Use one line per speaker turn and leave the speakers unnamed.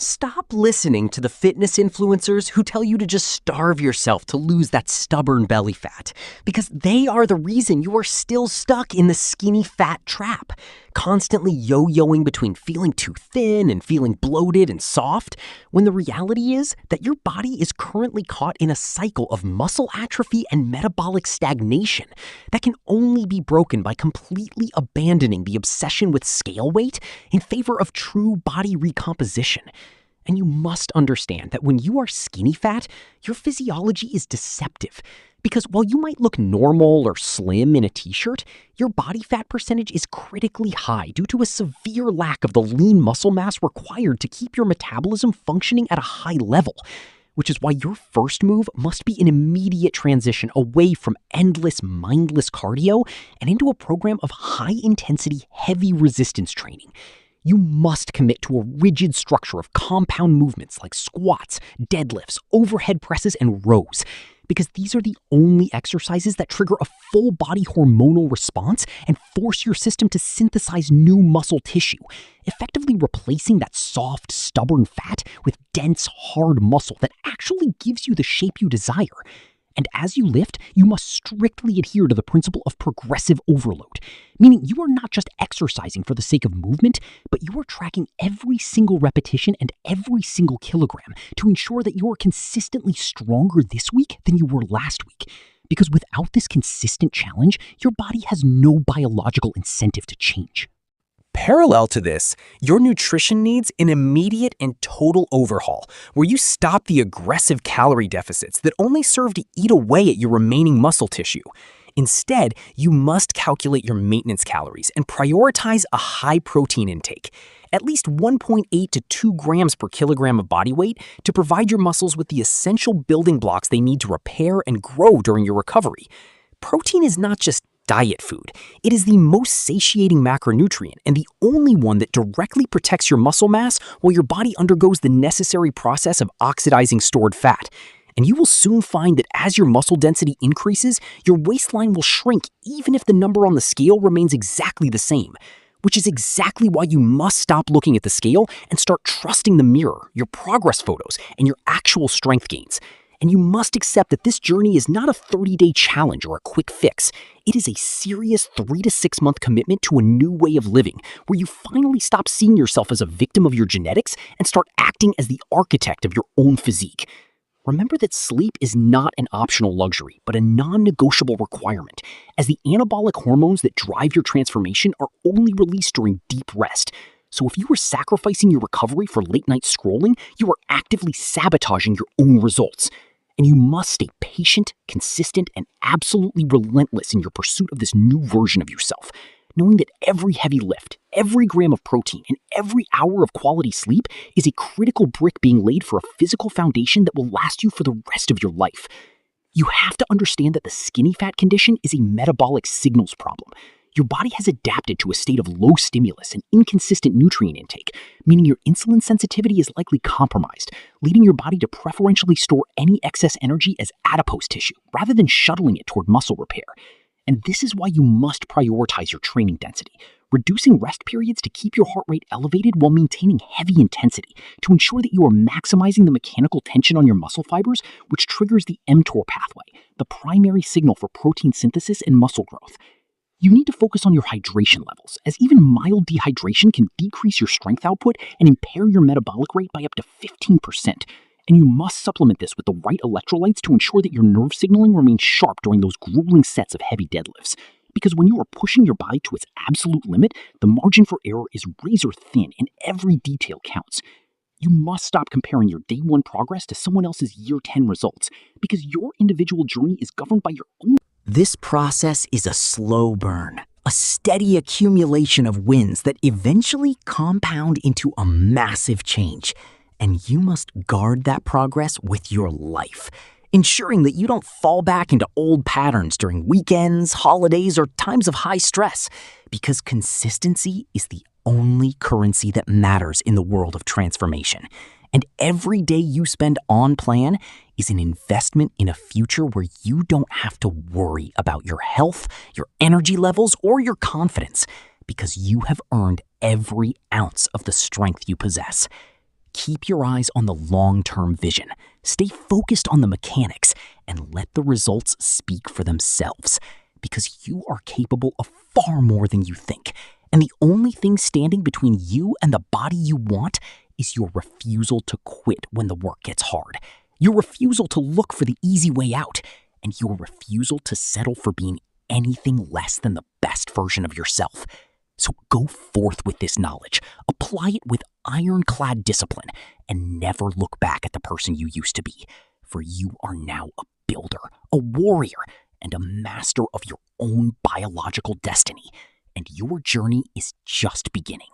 Stop listening to the fitness influencers who tell you to just starve yourself to lose that stubborn belly fat, because they are the reason you are still stuck in the skinny fat trap, constantly yo-yoing between feeling too thin and feeling bloated and soft, when the reality is that your body is currently caught in a cycle of muscle atrophy and metabolic stagnation that can only be broken by completely abandoning the obsession with scale weight in favor of true body recomposition. And you must understand that when you are skinny fat, your physiology is deceptive. Because while you might look normal or slim in a t-shirt, your body fat percentage is critically high due to a severe lack of the lean muscle mass required to keep your metabolism functioning at a high level. Which is why your first move must be an immediate transition away from endless, mindless cardio and into a program of high-intensity, heavy resistance training. You must commit to a rigid structure of compound movements like squats, deadlifts, overhead presses, and rows, because these are the only exercises that trigger a full body hormonal response and force your system to synthesize new muscle tissue, effectively replacing that soft, stubborn fat with dense, hard muscle that actually gives you the shape you desire. And as you lift, you must strictly adhere to the principle of progressive overload, meaning you are not just exercising for the sake of movement, but you are tracking every single repetition and every single kilogram to ensure that you are consistently stronger this week than you were last week. Because without this consistent challenge, your body has no biological incentive to change.
Parallel to this, your nutrition needs an immediate and total overhaul, where you stop the aggressive calorie deficits that only serve to eat away at your remaining muscle tissue. Instead, you must calculate your maintenance calories and prioritize a high protein intake, at least 1.8 to 2 grams per kilogram of body weight, to provide your muscles with the essential building blocks they need to repair and grow during your recovery. Protein is not just diet food. It is the most satiating macronutrient and the only one that directly protects your muscle mass while your body undergoes the necessary process of oxidizing stored fat. And you will soon find that as your muscle density increases, your waistline will shrink even if the number on the scale remains exactly the same. Which is exactly why you must stop looking at the scale and start trusting the mirror, your progress photos, and your actual strength gains. And you must accept that this journey is not a 30-day challenge or a quick fix. It is a serious 3 to 6 month commitment to a new way of living, where you finally stop seeing yourself as a victim of your genetics and start acting as the architect of your own physique. Remember that sleep is not an optional luxury, but a non-negotiable requirement, as the anabolic hormones that drive your transformation are only released during deep rest. So if you are sacrificing your recovery for late-night scrolling, you are actively sabotaging your own results. And you must stay patient, consistent, and absolutely relentless in your pursuit of this new version of yourself, knowing that every heavy lift, every gram of protein, and every hour of quality sleep is a critical brick being laid for a physical foundation that will last you for the rest of your life. You have to understand that the skinny fat condition is a metabolic signals problem. Your body has adapted to a state of low stimulus and inconsistent nutrient intake, meaning your insulin sensitivity is likely compromised, leading your body to preferentially store any excess energy as adipose tissue rather than shuttling it toward muscle repair. And this is why you must prioritize your training density, reducing rest periods to keep your heart rate elevated while maintaining heavy intensity to ensure that you are maximizing the mechanical tension on your muscle fibers, which triggers the mTOR pathway, the primary signal for protein synthesis and muscle growth. You need to focus on your hydration levels, as even mild dehydration can decrease your strength output and impair your metabolic rate by up to 15%. And you must supplement this with the right electrolytes to ensure that your nerve signaling remains sharp during those grueling sets of heavy deadlifts. Because when you are pushing your body to its absolute limit, the margin for error is razor thin and every detail counts. You must stop comparing your day 1 progress to someone else's year 10 results, because your individual journey is governed by your own.
This process is a slow burn, a steady accumulation of wins that eventually compound into a massive change. And you must guard that progress with your life, ensuring that you don't fall back into old patterns during weekends, holidays, or times of high stress, because consistency is the only currency that matters in the world of transformation. And every day you spend on plan is an investment in a future where you don't have to worry about your health, your energy levels, or your confidence, because you have earned every ounce of the strength you possess. keep your eyes on the long-term vision, stay focused on the mechanics, and let the results speak for themselves. Because you are capable of far more than you think. And the only thing standing between you and the body you want is your refusal to quit when the work gets hard. Your refusal to look for the easy way out. And your refusal to settle for being anything less than the best version of yourself. So go forth with this knowledge, apply it with ironclad discipline, and never look back at the person you used to be. For you are now a builder, a warrior, and a master of your own biological destiny. And your journey is just beginning.